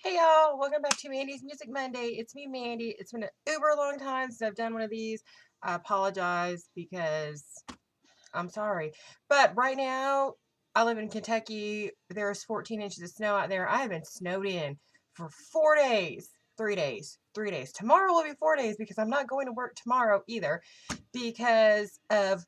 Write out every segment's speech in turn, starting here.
Hey y'all, welcome back to Mandy's Music Monday. It's me, Mandy. It's been an uber long time since I've done one of these. I apologize because I'm sorry. But right now, I live in Kentucky. There's 14 inches of snow out there. I have been snowed in for 4 days, 3 days, 3 days. Tomorrow will be 4 days because I'm not going to work tomorrow either because of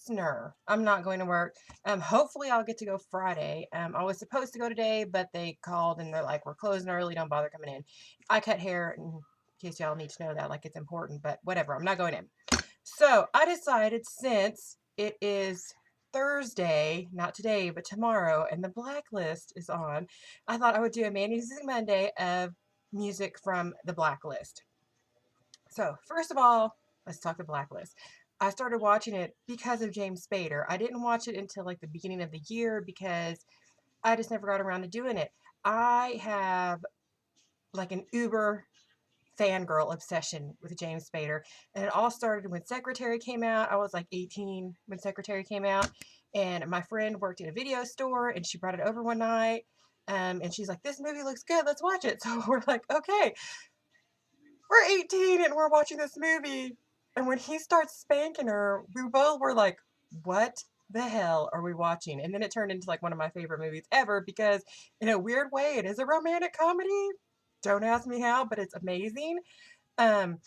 snow. I'm not going to work. Hopefully I'll get to go Friday. I was supposed to go today, but they called and they're like, we're closing early. Don't bother coming in. I cut hair in case y'all need to know that, like it's important, but whatever. I'm not going in. So I decided since it is Thursday, not today, but tomorrow, and the Blacklist is on, I thought I would do a Mandy Music Monday of music from the Blacklist. So, first of all, let's talk the Blacklist. I started watching it because of James Spader. I didn't watch it until like the beginning of the year because I just never got around to doing it. I have like an uber fangirl obsession with James Spader. And it all started when Secretary came out. I was like 18 when Secretary came out. And my friend worked in a video store and she brought it over one night. And she's like, this movie looks good. Let's watch it. So we're like, okay, we're 18 and we're watching this movie. And when he starts spanking her, we both were like, what the hell are we watching? And then it turned into like one of my favorite movies ever because in a weird way, it is a romantic comedy. Don't ask me how, but it's amazing. Um,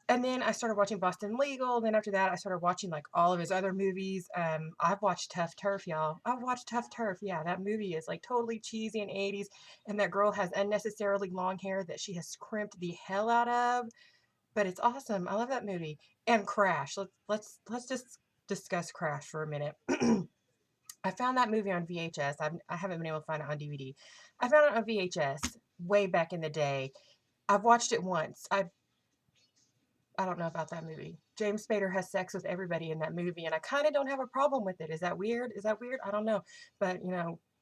and then I started watching Boston Legal. Then after that, I started watching like all of his other movies. I've watched Tough Turf, y'all. I've watched Tough Turf. Yeah, that movie is like totally cheesy in 80s. And that girl has unnecessarily long hair that she has crimped the hell out of. But it's awesome. I love that movie. And Crash. Let's just discuss Crash for a minute. I found that movie on VHS. I haven't been able to find it on DVD. I found it on VHS way back in the day. I've watched it once. I don't know about that movie. James Spader has sex with everybody in that movie, and I kind of don't have a problem with it. Is that weird? Is that weird? I don't know. But,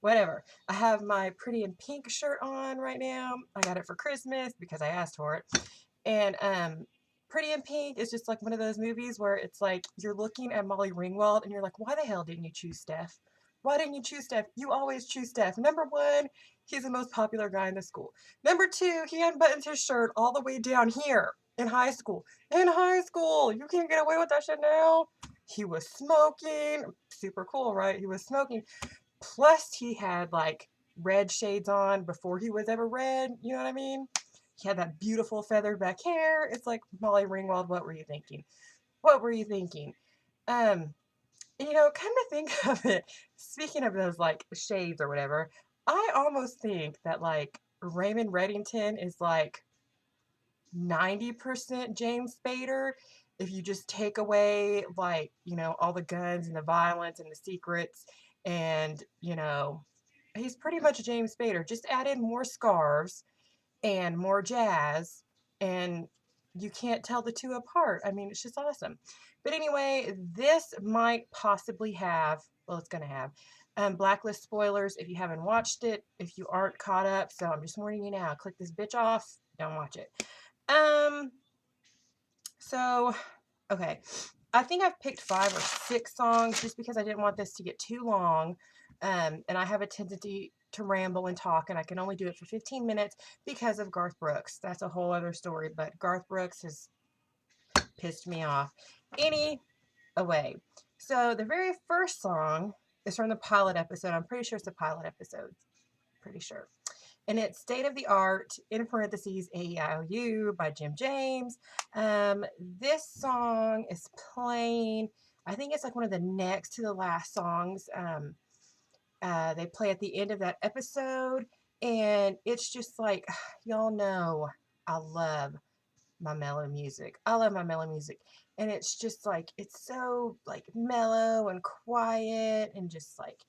whatever. I have my Pretty in Pink shirt on right now. I got it for Christmas because I asked for it. And Pretty in Pink is just like one of those movies where it's like you're looking at Molly Ringwald and you're like, why the hell didn't you choose Steph? Why didn't you choose Steph? You always choose Steph. Number one, he's the most popular guy in the school. Number two, he unbuttons his shirt all the way down here in high school. In high school, you can't get away with that shit now. He was smoking. Super cool, right? He was smoking. Plus, he had like red shades on before he was ever red. You know what I mean? He had that beautiful feathered back hair. It's like, Molly Ringwald, what were you thinking? What were you thinking? Um, come to think of it, speaking of those like shades or whatever, I almost think that like Raymond Reddington is like 90% James Spader. If you just take away like, all the guns and the violence and the secrets and, he's pretty much James Spader. Just add in more scarves and more jazz, and you can't tell the two apart. I mean, it's just awesome. But anyway, this might possibly have, well, it's going to have Blacklist spoilers if you haven't watched it, if you aren't caught up. So I'm just warning you now. Click this bitch off. Don't watch it. Um, so, okay. I think I've picked 5 or 6 songs just because I didn't want this to get too long. And I have a tendency to ramble and talk, and I can only do it for 15 minutes because of Garth Brooks. That's a whole other story, but Garth Brooks has pissed me off. Anyway, so the very first song is from the pilot episode. I'm pretty sure it's the pilot episode. Pretty sure. And it's State of the Art, in parentheses, AEIOU by Jim James. This song is playing, I think it's like one of the next to the last songs. They play at the end of that episode, and it's just like, y'all know I love my mellow music. I love my mellow music. And it's just like, it's so like mellow and quiet and just like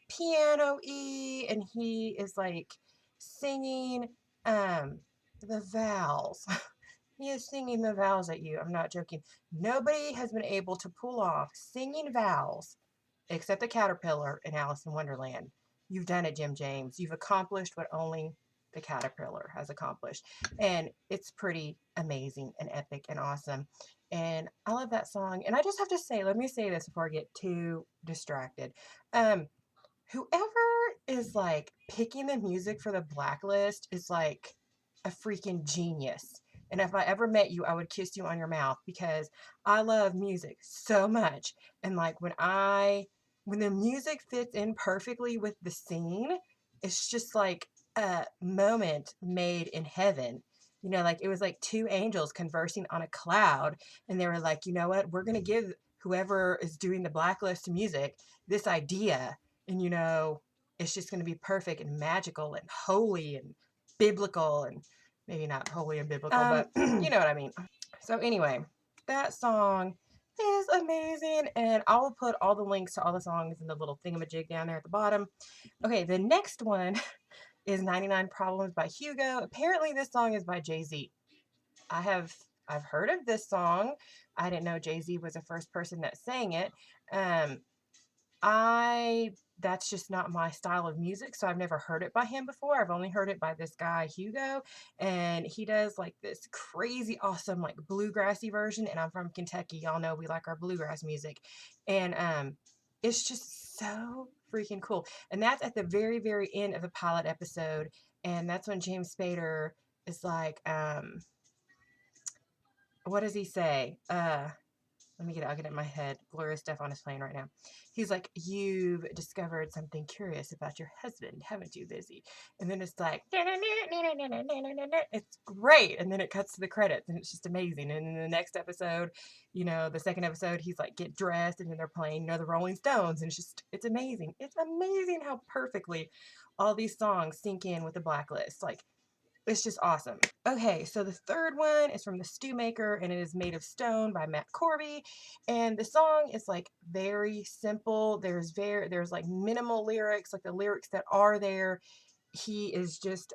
piano-y. And he is like singing the vowels. He is singing the vowels at you. I'm not joking. Nobody has been able to pull off singing vowels except the caterpillar in Alice in Wonderland. You've done it, Jim James. You've accomplished what only the caterpillar has accomplished. And it's pretty amazing and epic and awesome. And I love that song. And I just have to say, let me say this before I get too distracted. Whoever is like picking the music for the Blacklist is like a freaking genius. And if I ever met you, I would kiss you on your mouth because I love music so much. And like when the music fits in perfectly with the scene, it's just like a moment made in heaven. You know, like it was like two angels conversing on a cloud, and they were like, you know what, we're gonna give whoever is doing the Blacklist music this idea, and you know, it's just gonna be perfect and magical and holy and biblical, and maybe not holy and biblical, but you know what I mean. So anyway, that song is amazing, and I will put all the links to all the songs in the little thingamajig down there at the bottom. Okay, the next one is 99 Problems by Hugo. Apparently this song is by Jay-Z. I've heard of this song. I didn't know Jay-Z was the first person that sang it. Um, that's just not my style of music, so I've never heard it by him before. I've only heard it by this guy Hugo, and he does like this crazy awesome like bluegrassy version, and I'm from Kentucky. Y'all know we like our bluegrass music. And it's just so freaking cool. And that's at the very, very end of the pilot episode, and that's when James Spader is like, what does he say? I'll get it in my head. Gloria Stefan is playing right now. He's like, you've discovered something curious about your husband, haven't you, Lizzie? And then it's like, it's great. And then it cuts to the credits, and it's just amazing. And in the next episode, you know, the second episode, he's like, get dressed, and then they're playing, you know, the Rolling Stones. And it's amazing. It's amazing how perfectly all these songs sink in with the Blacklist. Like, it's just awesome. Okay, so the third one is from The Stew Maker, and it is Made of Stone by Matt Corby. And the song is like very simple. There's like minimal lyrics, like the lyrics that are there, he is just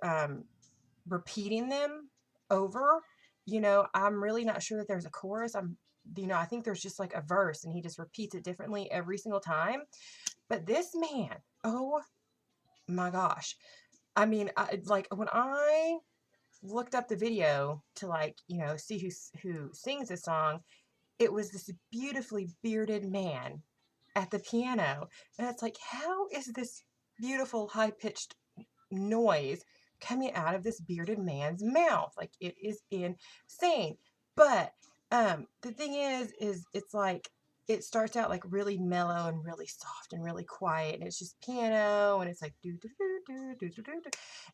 repeating them over. You know, I'm really not sure that there's a chorus. I think there's just like a verse, and he just repeats it differently every single time. But this man, oh my gosh. I mean, like when I looked up the video to like, you know, see who sings the song, it was this beautifully bearded man at the piano. And it's like, how is this beautiful high-pitched noise coming out of this bearded man's mouth? Like, it is insane. But the thing is it's like it starts out like really mellow and really soft and really quiet, and it's just piano, and it's like do do do do do do do do,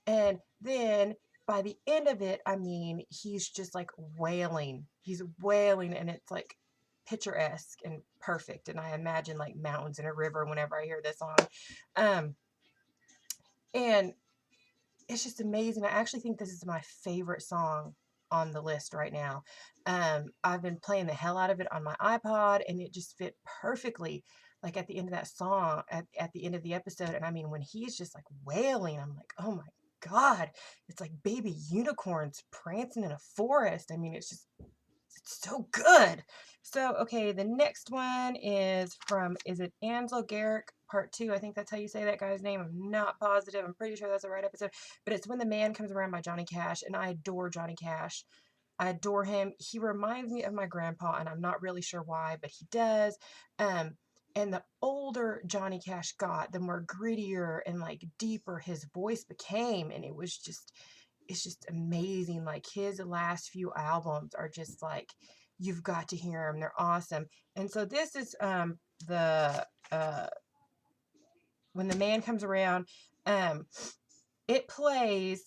and then by the end of it, I mean, he's just like wailing. He's wailing, and it's like picturesque and perfect. And I imagine like mountains and a river whenever I hear this song. And it's just amazing. I actually think this is my favorite song on the list right now. I've been playing the hell out of it on my iPod, and it just fit perfectly like at the end of that song, at the end of the episode. And I mean, when he's just like wailing, I'm like, oh my God, it's like baby unicorns prancing in a forest. I mean, it's so good. So, okay, the next one is it Ansel Garrick Part 2? I think that's how you say that guy's name. I'm not positive. I'm pretty sure that's the right episode. But it's When the Man Comes Around by Johnny Cash, and I adore Johnny Cash. I adore him. He reminds me of my grandpa, and I'm not really sure why, but he does. And the older Johnny Cash got, the more grittier and like deeper his voice became, and it's just amazing. Like his last few albums are just like, you've got to hear them. They're awesome. And so this is the When the Man Comes Around. It plays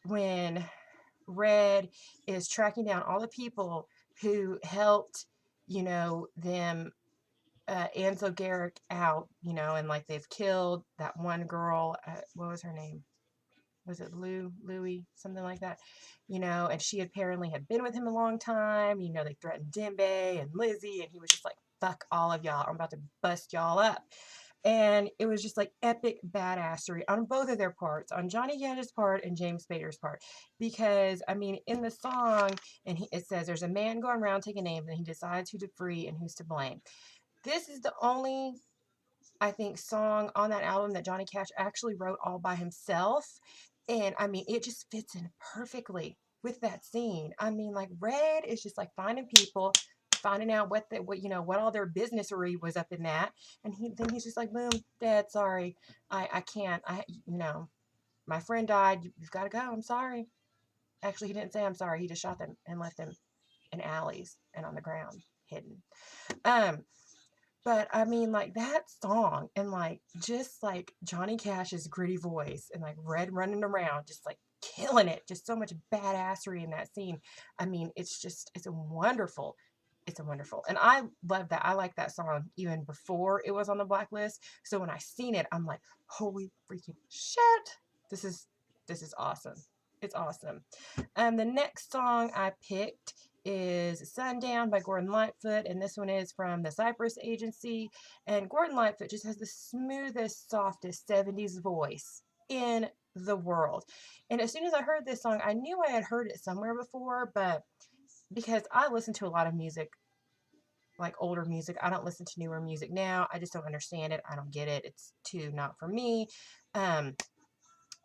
when Red is tracking down all the people who helped, you know, them Ansel Garrick out, you know, and like they've killed that one girl. What was her name? Was it Louie, something like that, you know, and she apparently had been with him a long time. You know, they threatened Dembe and Lizzie, and he was just like, fuck all of y'all, I'm about to bust y'all up. And it was just like epic badassery on both of their parts, on Johnny Cash's part and James Spader's part. Because, I mean, in the song, it says there's a man going around taking names, and he decides who to free and who's to blame. This is the only, I think, song on that album that Johnny Cash actually wrote all by himself. And I mean, it just fits in perfectly with that scene. I mean, like Red is just like finding people, finding out what all their businessry was up in that. And then he's just like, boom, Dad, sorry. I can't, my friend died. You've got to go. I'm sorry. Actually, he didn't say I'm sorry. He just shot them and left them in alleys and on the ground, hidden. Um, but I mean, like that song and like just like Johnny Cash's gritty voice and like Red running around, just like killing it, just so much badassery in that scene. I mean, it's a wonderful. It's a wonderful, and I love that. I like that song even before it was on the Blacklist. So when I seen it, I'm like, holy freaking shit! This is this is awesome. It's awesome. The next song I picked is Sundown by Gordon Lightfoot, and this one is from the Cypress Agency. And Gordon Lightfoot just has the smoothest, softest 70s voice in the world. And as soon as I heard this song, I knew I had heard it somewhere before, but because I listen to a lot of music, like older music, I don't listen to newer music now. I just don't understand it. I don't get it. It's too not for me. Um,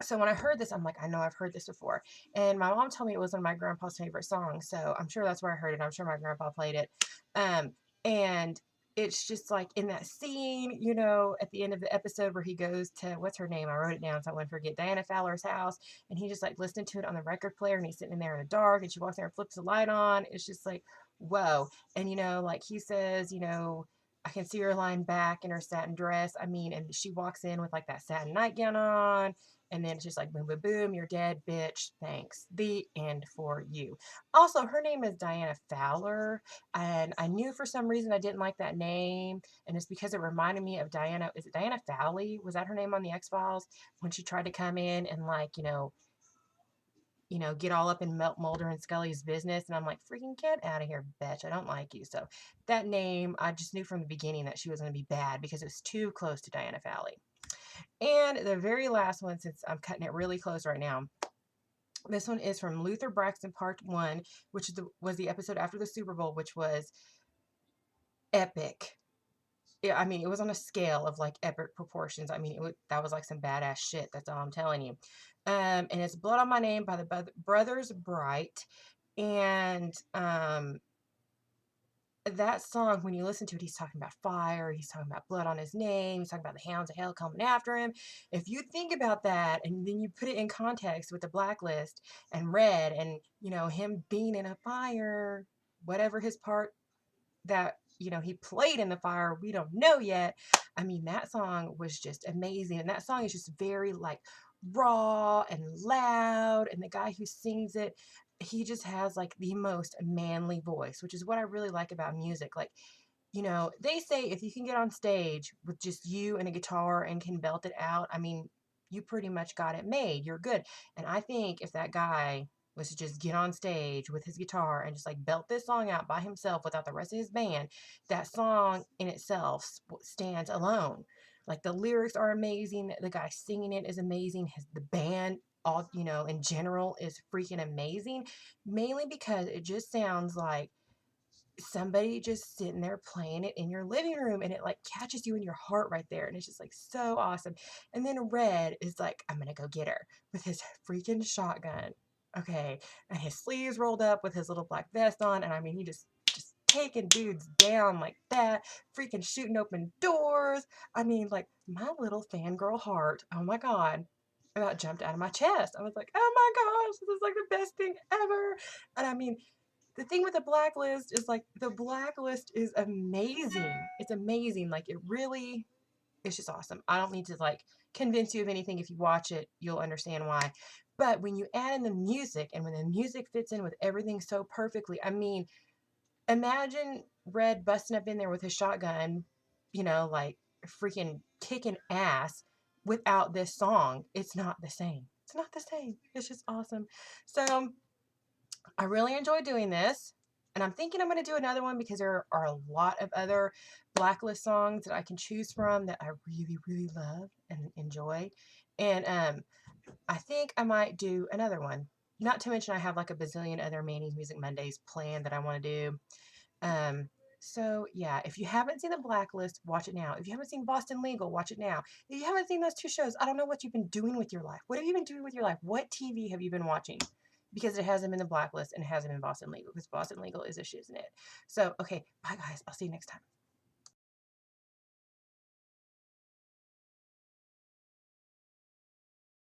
so when I heard this, I'm like, I know I've heard this before. And my mom told me it was one of my grandpa's favorite songs. So I'm sure that's where I heard it. I'm sure my grandpa played it. And it's just like in that scene, you know, at the end of the episode where he goes to, what's her name? I wrote it down so I wouldn't forget, Diana Fowler's house. And he just like listened to it on the record player and he's sitting in there in the dark and she walks there and flips the light on. It's just like, whoa. And, you know, like he says, you know, I can see her lying back in her satin dress. I mean, and she walks in with like that satin nightgown on. And then it's just like, boom, boom, boom, you're dead, bitch. Thanks. The end for you. Also, her name is Diana Fowler. And I knew for some reason I didn't like that name. And it's because it reminded me of Diana. Is it Diana Fowley? Was that her name on the X-Files? When she tried to come in and like, get all up in Mulder and Scully's business. And I'm like, freaking get out of here, bitch. I don't like you. So that name, I just knew from the beginning that she was going to be bad because it was too close to Diana Fowley. And the very last one, since I'm cutting it really close right now, this one is from Luther Braxton Part 1, which was the episode after the Super Bowl, which was epic. Yeah, I mean, it was on a scale of like epic proportions. I mean, that was like some badass shit. That's all I'm telling you. And it's Blood on My Name by the Brothers Bright. And that song, when you listen to it, he's talking about fire, he's talking about blood on his name, he's talking about the hounds of hell coming after him. If you think about that and then you put it in context with the Blacklist and Red and, him being in a fire, whatever his part that, he played in the fire, we don't know yet. I mean, that song was just amazing. And that song is just very like raw and loud. And the guy who sings it, he just has like the most manly voice, which is what I really like about music. Like, they say if you can get on stage with just you and a guitar and can belt it out, I mean, you pretty much got it made. You're good. And I think if that guy was to just get on stage with his guitar and just like belt this song out by himself without the rest of his band, that song in itself stands alone. Like the lyrics are amazing. The guy singing it is amazing. The band, all, in general is freaking amazing. Mainly because it just sounds like somebody just sitting there playing it in your living room and it like catches you in your heart right there. And it's just like so awesome. And then Red is like, I'm going to go get her with his freaking shotgun. Okay. And his sleeves rolled up with his little black vest on. And I mean, he just taking dudes down like that, freaking shooting open doors. I mean, like my little fangirl heart, oh my God, about jumped out of my chest. I was like, oh my gosh, this is like the best thing ever. And I mean, the thing with the Blacklist is like the Blacklist is amazing. It's amazing. Like it's just awesome. I don't need to like convince you of anything. If you watch it, you'll understand why. But when you add in the music and when the music fits in with everything so perfectly, I mean, imagine Red busting up in there with his shotgun, like freaking kicking ass without this song. It's not the same. It's not the same. It's just awesome. So I really enjoy doing this. And I'm thinking I'm going to do another one because there are a lot of other Blacklist songs that I can choose from that I really, really love and enjoy. And I think I might do another one. Not to mention I have like a bazillion other Mandy's Music Mondays planned that I want to do. So yeah, if you haven't seen the Blacklist, watch it now. If you haven't seen Boston Legal, watch it now. If you haven't seen those two shows, I don't know what you've been doing with your life. What have you been doing with your life? What TV have you been watching? Because it hasn't been the Blacklist and it hasn't been Boston Legal because Boston Legal is a shiznit. So, okay, bye guys. I'll see you next time.